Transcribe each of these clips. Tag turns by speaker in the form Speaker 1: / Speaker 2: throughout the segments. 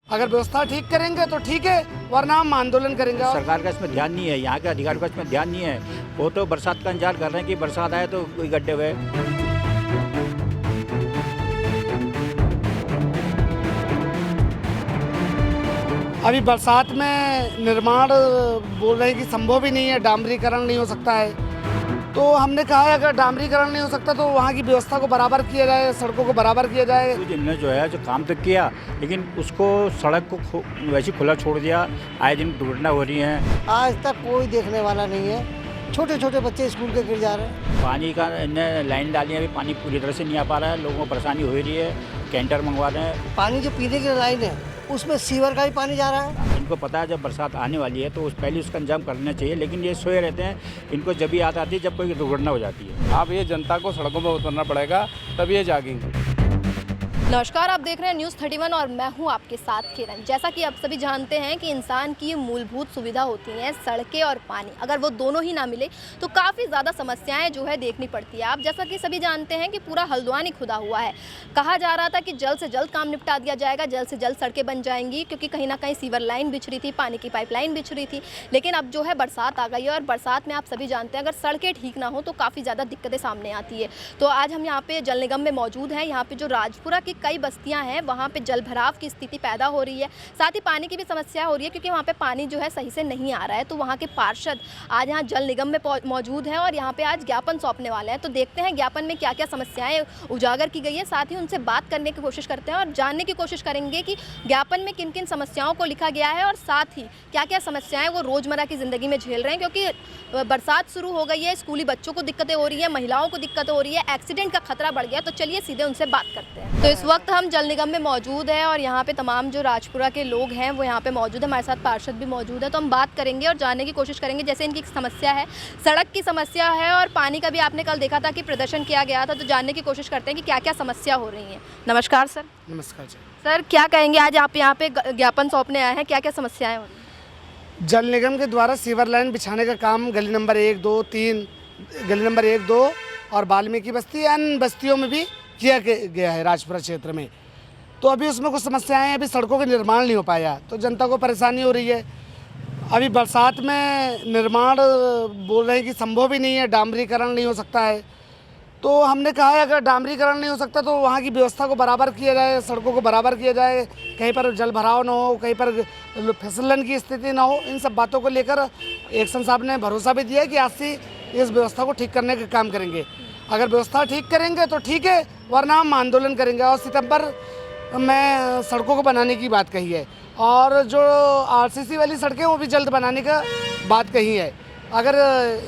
Speaker 1: अगर व्यवस्था ठीक करेंगे तो ठीक है, वरना हम आंदोलन करेंगे।
Speaker 2: सरकार का इसमें ध्यान नहीं है, यहाँ के अधिकारियों का इसमें ध्यान नहीं है। वो तो बरसात का इंतजार कर रहे हैं कि बरसात आए तो कोई गड्ढे हुए।
Speaker 1: अभी बरसात में निर्माण बोल रहे हैं कि संभव ही नहीं है, डामरीकरण नहीं हो सकता है। तो हमने कहा है अगर डामरीकरण नहीं हो सकता तो वहाँ की व्यवस्था को बराबर किया जाए, सड़कों को बराबर किया जाए।
Speaker 2: जिनने जो है जो काम तो किया, लेकिन उसको सड़क को वैसे खुला छोड़ दिया। आए दिन दुर्घटना हो रही है।
Speaker 3: आज तक कोई देखने वाला नहीं है। छोटे छोटे बच्चे स्कूल के गिर जा रहे हैं।
Speaker 2: पानी का इन्हें लाइन डाली है, अभी पानी पूरी तरह से नहीं आ पा रहा है। लोगों को परेशानी हो रही है, कैंटर मंगवा रहे हैं।
Speaker 3: पानी जो पीने की लाइन है उसमें सीवर का भी पानी जा रहा है।
Speaker 2: इनको पता है जब बरसात आने वाली है तो पहले उसका इंतजाम करना चाहिए, लेकिन ये सोए रहते हैं। इनको जब भी याद आती है जब कोई दुर्घटना हो जाती है।
Speaker 4: अब ये जनता को सड़कों पर उतरना पड़ेगा, तब ये जागेंगे।
Speaker 5: नमस्कार, आप देख रहे हैं न्यूज़ 31 और मैं हूं आपके साथ किरण। जैसा कि आप सभी जानते हैं कि इंसान की मूलभूत सुविधा होती हैं सड़कें और पानी। अगर वो दोनों ही ना मिले तो काफ़ी ज़्यादा समस्याएं जो है देखनी पड़ती है। आप जैसा कि सभी जानते हैं कि पूरा हल्द्वानी ही खुदा हुआ है। कहा जा रहा था कि जल्द से जल्द काम निपटा दिया जाएगा, जल्द से जल्द सड़कें बन जाएंगी, क्योंकि कहीं ना कहीं सीवर लाइन बिछ रही थी, पानी की पाइपलाइन बिछ रही थी। लेकिन अब जो है बरसात आ गई है और बरसात में आप सभी जानते हैं अगर सड़कें ठीक ना हो तो काफ़ी ज़्यादा दिक्कतें सामने आती है। तो आज हम यहाँ पे जल निगम में मौजूद हैं। यहाँ पे जो राजपुरा की कई बस्तियाँ हैं वहाँ पे जल भराव की स्थिति पैदा हो रही है। साथ ही पानी की भी समस्या हो रही है, क्योंकि वहाँ पे पानी जो है सही से नहीं आ रहा है। तो वहाँ के पार्षद आज यहाँ जल निगम में मौजूद हैं और यहाँ पे आज ज्ञापन सौंपने वाले हैं। तो देखते हैं ज्ञापन में क्या क्या समस्याएं उजागर की गई है। साथ ही उनसे बात करने की कोशिश करते हैं और जानने की कोशिश करेंगे कि ज्ञापन में किन किन समस्याओं को लिखा गया है और साथ ही क्या क्या समस्याएं वो रोज़मर्रा की ज़िंदगी में झेल रहे हैं। क्योंकि बरसात शुरू हो गई है, स्कूली बच्चों को दिक्कतें हो रही है, महिलाओं को दिक्कतें हो रही है, एक्सीडेंट का खतरा बढ़ गया। तो चलिए सीधे उनसे बात करते हैं। तो इस वक्त हम जल निगम में मौजूद है और यहाँ पे तमाम जो राजपुरा के लोग हैं वो यहाँ पे मौजूद है। हमारे साथ पार्षद भी मौजूद है। तो हम बात करेंगे और जानने की कोशिश करेंगे। जैसे इनकी समस्या है, सड़क की समस्या है और पानी का भी आपने कल देखा था कि प्रदर्शन किया गया था। तो जानने की कोशिश करते हैं कि क्या क्या समस्या हो रही है। नमस्कार सर।
Speaker 1: नमस्कार जी।
Speaker 5: सर क्या कहेंगे, आज आप यहाँ पे ज्ञापन सौंपने आए हैं, क्या क्या समस्याएं हो रही हैं?
Speaker 1: जल निगम के द्वारा सीवर लाइन बिछाने का काम गली नंबर 1, 2, 3, गली नंबर 1, 2 और वाल्मीकि बस्ती अन्य बस्तियों में भी किया गया है राजपुरा क्षेत्र में। तो अभी उसमें कुछ समस्याएं हैं, अभी सड़कों का निर्माण नहीं हो पाया तो जनता को परेशानी हो रही है। अभी बरसात में निर्माण बोल रहे हैं कि संभव ही नहीं है, डामरीकरण नहीं हो सकता है। तो हमने कहा है अगर डामरीकरण नहीं हो सकता तो वहाँ की व्यवस्था को बराबर किया जाए, सड़कों को बराबर किया जाए, कहीं पर जल भराव ना हो, कहीं पर फिसलन की स्थिति ना हो। इन सब बातों को लेकर एक्शन साहब ने भरोसा भी दिया है कि आज से इस व्यवस्था को ठीक करने का काम करेंगे। अगर व्यवस्था ठीक करेंगे तो ठीक है, वरना हम आंदोलन करेंगे। और सितंबर में सड़कों को बनाने की बात कही है और जो आरसीसी वाली सड़कें वो भी जल्द बनाने का बात कही है। अगर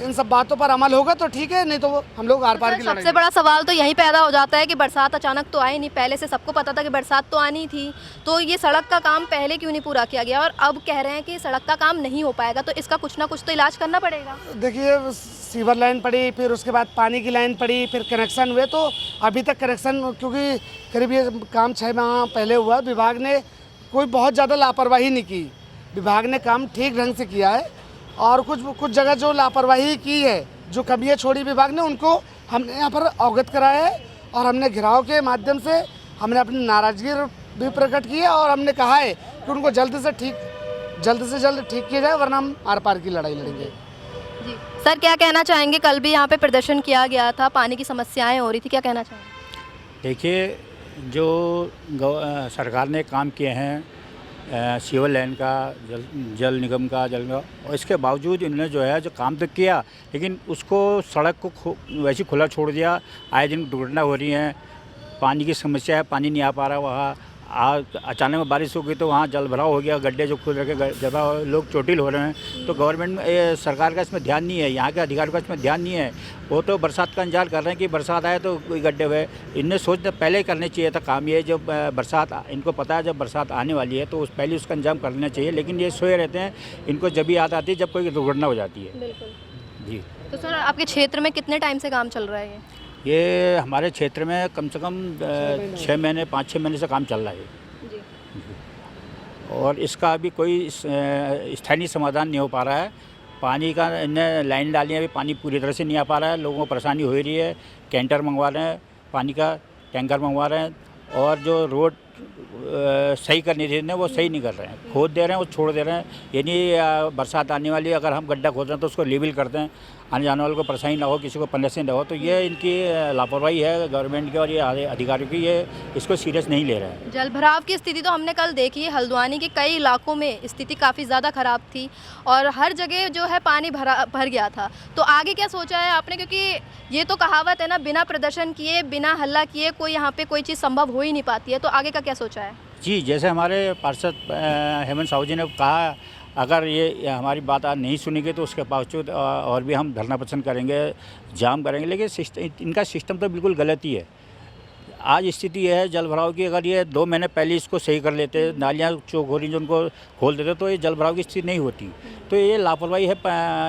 Speaker 1: इन सब बातों पर अमल होगा तो ठीक है, नहीं तो हम लोग आर पार की लड़ाई।
Speaker 5: सबसे बड़ा सवाल तो यही पैदा हो जाता है कि बरसात अचानक तो आई नहीं, पहले से सबको पता था कि बरसात तो आनी थी। तो ये सड़क का काम पहले क्यों नहीं पूरा किया गया और अब कह रहे हैं कि सड़क का काम नहीं हो पाएगा। तो इसका कुछ ना कुछ तो इलाज करना पड़ेगा।
Speaker 1: देखिए, सीवर लाइन पड़ी, फिर उसके बाद पानी की लाइन पड़ी, फिर कनेक्शन हुए। तो अभी तक कनेक्शन, क्योंकि करीब ये काम 6 माह पहले हुआ, विभाग ने कोई बहुत ज़्यादा लापरवाही नहीं की। विभाग ने काम ठीक ढंग से किया है और कुछ जगह जो लापरवाही की है, जो कमियाँ छोड़ी विभाग ने, उनको हमने यहाँ पर अवगत कराया है और हमने घेराव के माध्यम से हमने अपनी नाराज़गी भी प्रकट की है और हमने कहा है कि उनको जल्द से जल्द ठीक किया जाए, वरना हम आर पार की लड़ाई लड़ेंगे।
Speaker 5: जी सर, क्या कहना चाहेंगे? कल भी यहाँ पे प्रदर्शन किया गया था, पानी की समस्याएं हो रही थी, क्या कहना चाहेंगे?
Speaker 2: देखिए, जो सरकार ने काम किए हैं सीवर लाइन का, जल निगम का, और इसके बावजूद इन्होंने जो है जो काम तो किया, लेकिन उसको सड़क को वैसे खुला छोड़ दिया। आए दिन दुर्घटना हो रही है, पानी की समस्या है, पानी नहीं आ पा रहा। वहाँ अचानक में बारिश हो गई तो वहाँ जल भराव हो गया, गड्ढे जो खुल रखे, जगह लोग चोटिल हो रहे हैं। तो गवर्नमेंट सरकार का इसमें ध्यान नहीं है, यहाँ के अधिकारियों का इसमें ध्यान नहीं है। वो तो बरसात का इंतजार कर रहे हैं कि बरसात आए तो कोई गड्ढे हुए। इनने सोच पहले ही करने चाहिए था काम। ये जब बरसात, इनको पता है जब बरसात आने वाली है तो पहले उसका इंतजाम कर लेना चाहिए, लेकिन ये सोए रहते हैं। इनको जब भी याद आती है जब कोई दुर्घटना हो जाती है।
Speaker 5: बिल्कुल
Speaker 2: जी।
Speaker 5: तो सर, आपके क्षेत्र में कितने टाइम से काम चल रहा है
Speaker 2: ये हमारे क्षेत्र में कम से कम 6 महीने 5-6 महीने से काम चल रहा है
Speaker 5: जी।
Speaker 2: और इसका अभी कोई स्थानीय समाधान नहीं हो पा रहा है। पानी का इन्हें लाइन डाली है, अभी पानी पूरी तरह से नहीं आ पा रहा है। लोगों को परेशानी हो रही है, कैंटर मंगवा रहे हैं, पानी का टैंकर मंगवा रहे हैं। और जो रोड सही करनी थी वो सही नहीं कर रहे हैं, खोद दे रहे हैं वो छोड़ दे रहे हैं। यानी बरसात आने वाली है, अगर हम गड्ढा खोद रहे हैं तो उसको लेवल करते हैं, आने जाने वाले को परेशानी ना हो, किसी को परेशानी ना हो। तो ये इनकी लापरवाही है गवर्नमेंट की और ये अधिकारियों की, ये इसको सीरियस नहीं ले रहे हैं।
Speaker 5: जल भराव की स्थिति तो हमने कल देखी है, हल्द्वानी के कई इलाकों में स्थिति काफ़ी ज़्यादा ख़राब थी और हर जगह जो है पानी भर गया था। तो आगे क्या सोचा है आपने, क्योंकि ये तो कहावत है ना, बिना प्रदर्शन किए बिना हल्ला किए कोई यहाँ पे कोई चीज़ संभव हो ही नहीं पाती है। तो आगे का क्या सोचा है?
Speaker 2: जी, जैसे हमारे पार्षद हेमंत साहू जी ने कहा, अगर ये हमारी बात आज नहीं सुनेंगे तो उसके बावजूद और भी हम धरना प्रदर्शन करेंगे, जाम करेंगे। लेकिन इनका सिस्टम तो बिल्कुल गलत ही है। आज स्थिति है जल भराव की, अगर ये 2 महीने पहले इसको सही कर लेते, नालियाँ चौखोरी जो उनको खोल देते, तो ये जल भराव की स्थिति नहीं होती। तो ये लापरवाही है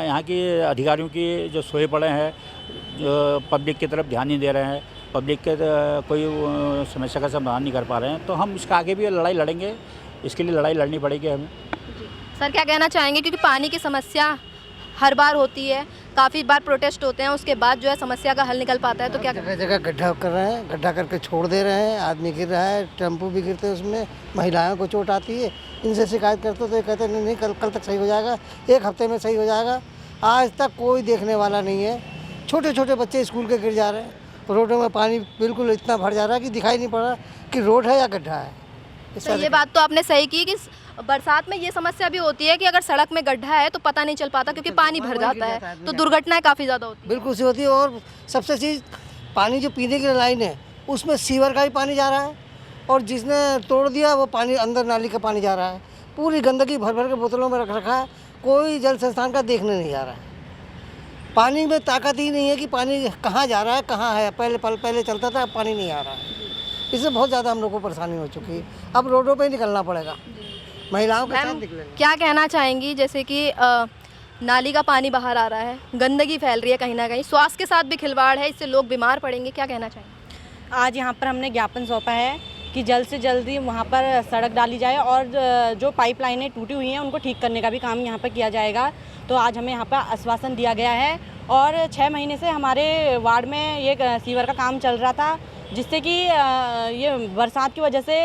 Speaker 2: यहाँ की अधिकारियों की, जो सोए पड़े हैं, जो पब्लिक की तरफ ध्यान नहीं दे रहे हैं, पब्लिक के कोई समस्या का समाधान नहीं कर पा रहे हैं। तो हम इसका आगे भी लड़ाई लड़ेंगे, इसके लिए लड़ाई लड़नी पड़ेगी हमें।
Speaker 5: सर क्या कहना चाहेंगे, क्योंकि पानी की समस्या हर बार होती है, काफ़ी बार प्रोटेस्ट होते हैं, उसके बाद जो है समस्या का हल निकल पाता है, तो क्या
Speaker 3: जगह जगह गड्ढा कर रहे हैं, गड्ढा करके छोड़ दे रहे हैं, आदमी गिर रहा है, टेम्पो भी गिरते हैं उसमें, महिलाओं को चोट आती है। इनसे शिकायत करते तो ये कहते नहीं नहीं कल तक सही हो जाएगा, 1 हफ्ते में सही हो जाएगा। आज तक कोई देखने वाला नहीं है। छोटे छोटे बच्चे स्कूल के गिर जा रहे हैं, रोडों में पानी बिल्कुल इतना भर जा रहा है कि दिखाई नहीं पड़ रहा कि रोड है या गड्ढा है।
Speaker 5: तो ये बात तो आपने सही की कि बरसात में ये समस्या भी होती है कि अगर सड़क में गड्ढा है तो पता नहीं चल पाता, क्योंकि पानी भर जाता है, तो दुर्घटनाएं काफ़ी ज़्यादा होती है।
Speaker 3: बिल्कुल सी होती है। और सबसे चीज़, पानी जो पीने की लाइन है उसमें सीवर का भी पानी जा रहा है, और जिसने तोड़ दिया वो पानी अंदर नाली का पानी जा रहा है। पूरी गंदगी भर भर के बोतलों में रख रखा है, कोई जल संस्थान का देखने नहीं जा रहा है। पानी में ताकत ही नहीं है कि पानी कहाँ जा रहा है, कहाँ है। पहले चलता था, अब पानी नहीं आ रहा है। इससे बहुत ज़्यादा हम लोग को परेशानी हो चुकी है। अब रोडों पे ही निकलना पड़ेगा, महिलाओं के साथ निकलेंगे।
Speaker 5: क्या कहना चाहेंगी, जैसे कि नाली का पानी बाहर आ रहा है, गंदगी फैल रही है, कहीं ना कहीं स्वास्थ्य के साथ भी खिलवाड़ है, इससे लोग बीमार पड़ेंगे, क्या कहना चाहेंगे?
Speaker 6: आज यहाँ पर हमने ज्ञापन सौंपा है कि जल्द से जल्दी वहाँ पर सड़क डाली जाए और जो पाइपलाइनें टूटी हुई हैं उनको ठीक करने का भी काम यहाँ पर किया जाएगा। तो आज हमें यहाँ पर आश्वासन दिया गया है, और 6 महीने से हमारे वार्ड में ये सीवर का काम चल रहा था, जिससे कि ये बरसात की वजह से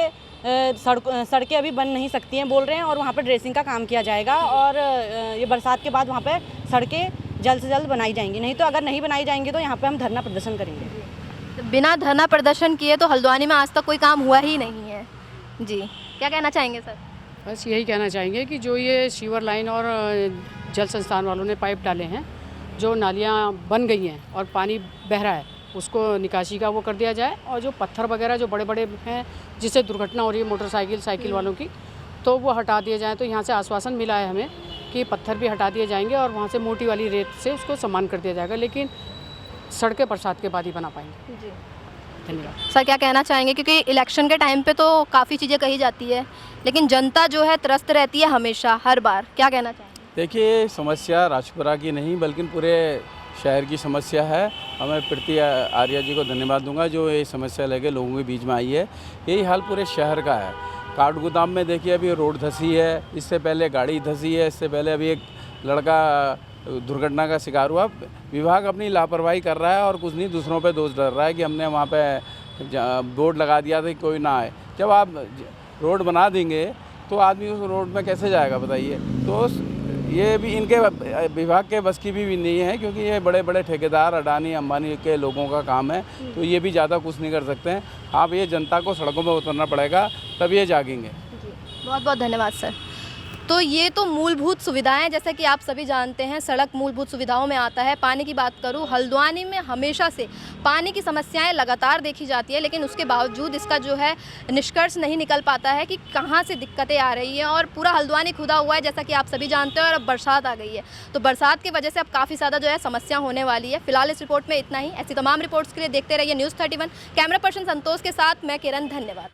Speaker 6: सड़कें अभी बन नहीं सकती हैं बोल रहे हैं, और वहाँ पर ड्रेसिंग का काम किया जाएगा, और ये बरसात के बाद वहाँ पर सड़कें जल्द से जल्द बनाई जाएंगी। नहीं तो अगर नहीं बनाई जाएंगी तो यहाँ पर हम धरना प्रदर्शन करेंगे।
Speaker 5: बिना धरना प्रदर्शन किए तो हल्द्वानी में आज तक कोई काम हुआ ही नहीं है। जी, क्या कहना चाहेंगे सर?
Speaker 7: बस यही कहना चाहेंगे कि जो ये सीवर लाइन और जल संस्थान वालों ने पाइप डाले हैं, जो नालियाँ बन गई हैं और पानी बह रहा है, उसको निकासी का वो कर दिया जाए, और जो पत्थर वगैरह जो बड़े बड़े हैं जिससे दुर्घटना हो रही है मोटरसाइकिल साइकिल वालों की, तो वो हटा दिए जाएँ। तो यहाँ से आश्वासन मिला है हमें कि पत्थर भी हटा दिए जाएंगे और वहाँ से मोटी वाली रेत से उसको समान कर दिया जाएगा, लेकिन सड़कें बरसात के बाद ही बना पाएंगे।
Speaker 5: जी,
Speaker 7: धन्यवाद।
Speaker 5: सर क्या कहना चाहेंगे, क्योंकि इलेक्शन के टाइम पे तो काफ़ी चीज़ें कही जाती है, लेकिन जनता जो है त्रस्त रहती है हमेशा, हर बार, क्या कहना चाहेंगे?
Speaker 4: देखिए, समस्या राजपुरा की नहीं बल्कि पूरे शहर की समस्या है। मैं प्रीति आर्या जी को धन्यवाद दूंगा जो ये समस्या लेके लोगों के बीच में आई है। यही हाल पूरे शहर का है। काठगोदाम में देखिए अभी रोड धंसी है, इससे पहले गाड़ी धंसी है, इससे पहले अभी एक लड़का दुर्घटना का शिकार हुआ। विभाग अपनी लापरवाही कर रहा है और कुछ नहीं, दूसरों पे दोष डाल रहा है कि हमने वहाँ पे बोर्ड लगा दिया था कि कोई ना आए। जब आप रोड बना देंगे तो आदमी उस रोड में कैसे जाएगा बताइए। तो ये भी इनके विभाग के बस की भी नहीं है, क्योंकि ये बड़े बड़े ठेकेदार अडानी अंबानी के लोगों का काम है, तो ये भी ज़्यादा कुछ नहीं कर सकते हैं। आप ये जनता को सड़कों में उतरना पड़ेगा, तब ये जागेंगे।
Speaker 5: बहुत बहुत धन्यवाद सर। तो ये तो मूलभूत सुविधाएं, जैसा कि आप सभी जानते हैं सड़क मूलभूत सुविधाओं में आता है। पानी की बात करूं, हल्द्वानी में हमेशा से पानी की समस्याएं लगातार देखी जाती है, लेकिन उसके बावजूद इसका जो है निष्कर्ष नहीं निकल पाता है कि कहां से दिक्कतें आ रही हैं, और पूरा हल्द्वानी खुदा हुआ है जैसा कि आप सभी जानते हैं। और अब बरसात आ गई है, तो बरसात की वजह से अब काफ़ी ज़्यादा जो है समस्या होने वाली है। फिलहाल इस रिपोर्ट में इतना ही। ऐसी तमाम रिपोर्ट्स के लिए देखते रहिए न्यूज़ 31। कैमरा पर्सन संतोष के साथ मैं किरण, धन्यवाद।